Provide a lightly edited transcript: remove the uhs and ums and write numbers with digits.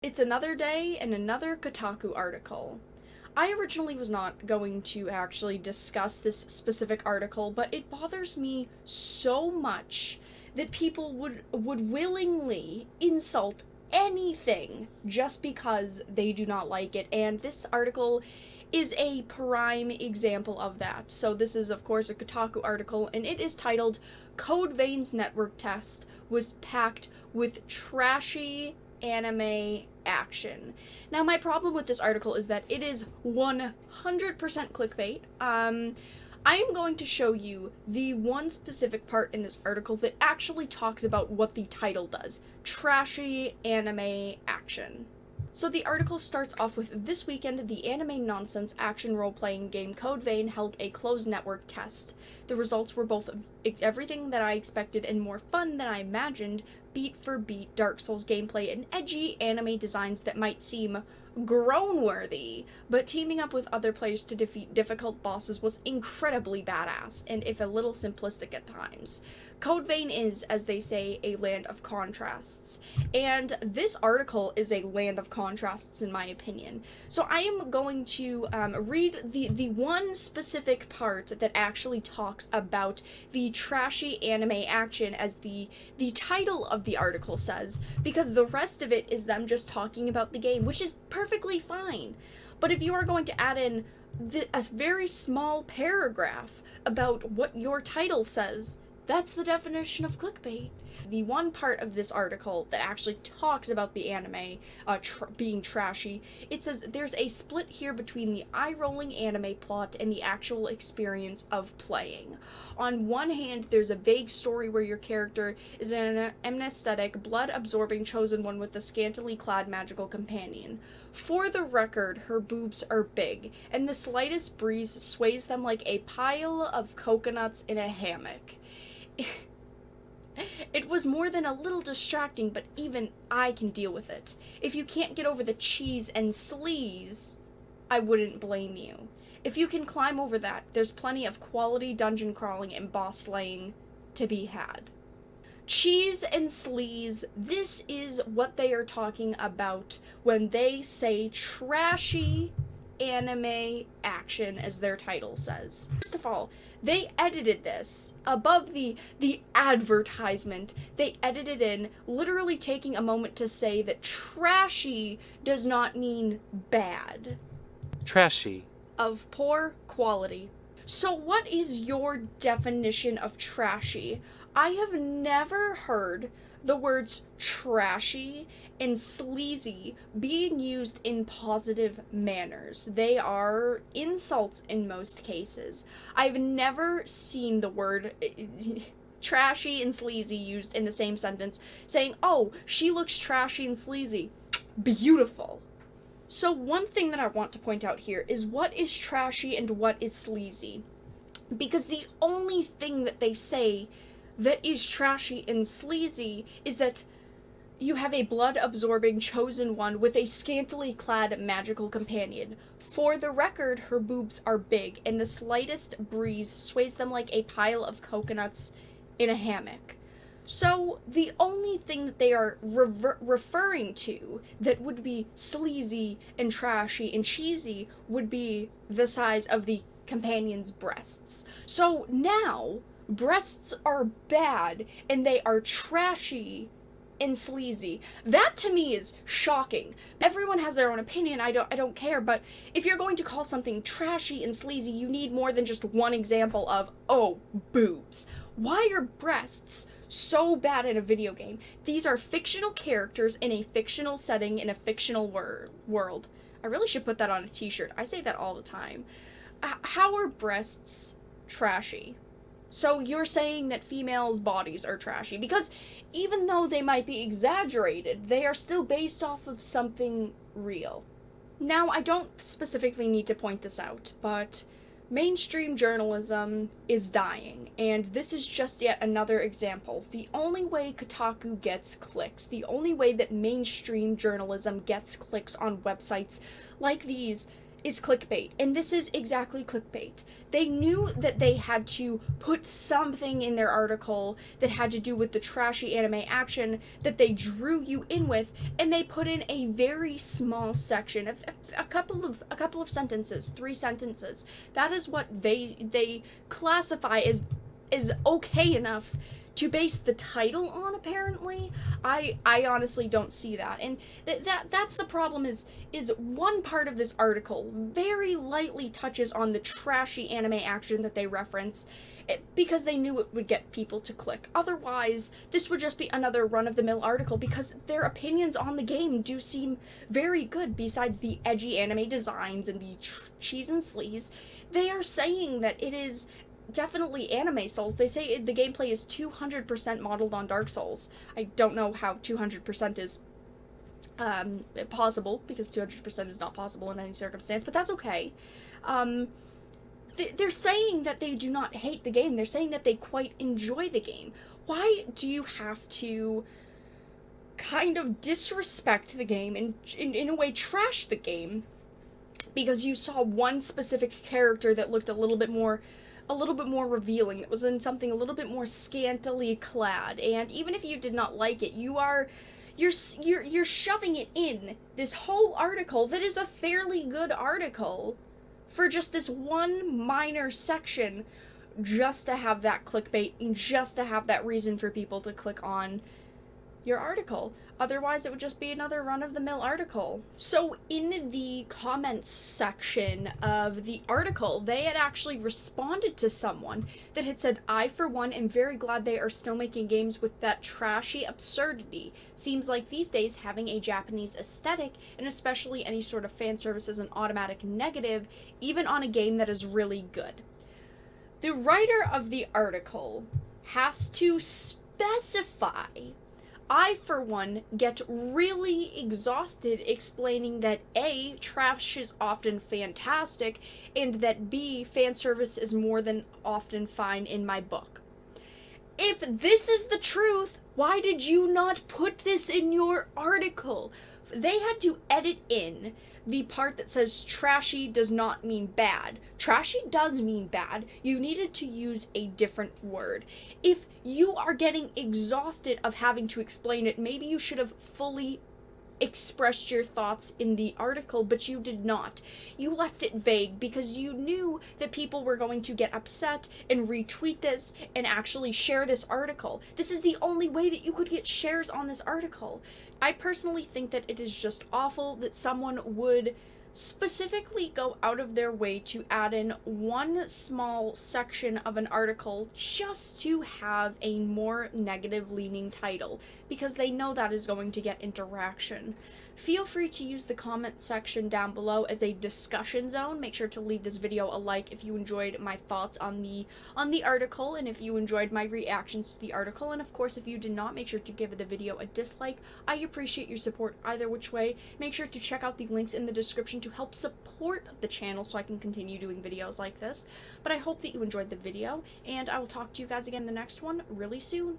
It's another day and another Kotaku article. I originally was not going to actually discuss this specific article, but it bothers me so much that people would willingly insult anything just because they do not like it, and this article is a prime example of that. So this is of course a Kotaku article, and it is titled Code Vein's Network Test Was Packed with Trashy Anime Action. Now, my problem with this article is that it is 100% clickbait. I am going to show you the one specific part in this article that actually talks about what the title does. Trashy Anime Action. So the article starts off with, this weekend, the anime nonsense action role-playing game Code Vein held a closed network test. The results were both everything that I expected and more fun than I imagined, beat for beat Dark Souls gameplay and edgy anime designs that might seem groan-worthy, but teaming up with other players to defeat difficult bosses was incredibly badass, and if a little simplistic at times. Code Vein is, as they say, a land of contrasts, and this article is a land of contrasts in my opinion. So I am going to read the one specific part that actually talks about the trashy anime action, as the title of the article says, because the rest of it is them just talking about the game, which is perfectly fine. But if you are going to add in a very small paragraph about what your title says, that's the definition of clickbait. The one part of this article that actually talks about the anime being trashy, it says there's a split here between the eye-rolling anime plot and the actual experience of playing. On one hand, there's a vague story where your character is an amnesthetic, blood-absorbing chosen one with a scantily clad magical companion. For the record, her boobs are big, and the slightest breeze sways them like a pile of coconuts in a hammock. It was more than a little distracting, but even I can deal with it. If you can't get over the cheese and sleaze, I wouldn't blame you. If you can climb over that, there's plenty of quality dungeon crawling and boss slaying to be had. Cheese and sleaze, this is what they are talking about when they say trashy anime action, as their title says. First of all, they edited this above the advertisement. They edited in, literally taking a moment to say that trashy does not mean bad. Trashy. Of poor quality. So what is your definition of trashy? I have never heard the words trashy and sleazy being used in positive manners. They are insults in most cases. I've never seen the word trashy and sleazy used in the same sentence, saying, oh, she looks trashy and sleazy. Beautiful. So one thing that I want to point out here is what is trashy and what is sleazy. Because the only thing that they say that is trashy and sleazy is that you have a blood-absorbing chosen one with a scantily clad magical companion. For the record, her boobs are big, and the slightest breeze sways them like a pile of coconuts in a hammock. So the only thing that they are referring to that would be sleazy and trashy and cheesy would be the size of the companion's breasts. So now, breasts are bad, and they are trashy and sleazy. That to me is shocking. Everyone has their own opinion, I don't care, but if you're going to call something trashy and sleazy, you need more than just one example of, oh, boobs. Why are breasts so bad in a video game? These are fictional characters in a fictional setting in a fictional world. I really should put that on a t-shirt. I say that all the time. How are breasts trashy? So you're saying that females' bodies are trashy, because even though they might be exaggerated, they are still based off of something real. Now, I don't specifically need to point this out, but mainstream journalism is dying, and this is just yet another example. The only way Kotaku gets clicks, the only way that mainstream journalism gets clicks on websites like these, is clickbait, and this is exactly clickbait. They knew that they had to put something in their article that had to do with the trashy anime action that they drew you in with, and they put in a very small section of a couple of sentences, 3 sentences. That is what they classify as okay enough to base the title on. Apparently, I honestly don't see that, and that's the problem. Is one part of this article very lightly touches on the trashy anime action that they reference, because they knew it would get people to click. Otherwise, this would just be another run-of-the-mill article, because their opinions on the game do seem very good. Besides the edgy anime designs and the cheese and sleaze, they are saying that it is definitely anime Souls. They say the gameplay is 200% modeled on Dark Souls. I don't know how 200% is possible, because 200% is not possible in any circumstance, but that's okay. They're saying that they do not hate the game. They're saying that they quite enjoy the game. Why do you have to kind of disrespect the game and in a way trash the game because you saw one specific character that looked a little bit more revealing, that was in something a little bit more scantily clad? And even if you did not like it, you're shoving it in this whole article that is a fairly good article for just this one minor section, just to have that clickbait and just to have that reason for people to click on your article. Otherwise, it would just be another run-of-the-mill article. So in the comments section of the article, they had actually responded to someone that had said, "I, for one, am very glad they are still making games with that trashy absurdity. Seems like these days having a Japanese aesthetic, and especially any sort of fan service, is an automatic negative, even on a game that is really good." The writer of the article has to specify. I, for one, get really exhausted explaining that A, trash is often fantastic, and that B, fan service is more than often fine in my book. If this is the truth, why did you not put this in your article? They had to edit in the part that says trashy does not mean bad. Trashy does mean bad. You needed to use a different word. If you are getting exhausted of having to explain it, maybe you should have fully expressed your thoughts in the article, but you did not. You left it vague because you knew that people were going to get upset and retweet this and actually share this article. This is the only way that you could get shares on this article. I personally think that it is just awful that someone would specifically go out of their way to add in one small section of an article just to have a more negative leaning title, because they know that is going to get interaction. Feel free to use the comment section down below as a discussion zone. Make sure to leave this video a like if you enjoyed my thoughts on the article, and if you enjoyed my reactions to the article, and of course if you did not, make sure to give the video a dislike. I appreciate your support either which way. Make sure to check out the links in the description to help support the channel so I can continue doing videos like this. But I hope that you enjoyed the video, and I will talk to you guys again in the next one really soon.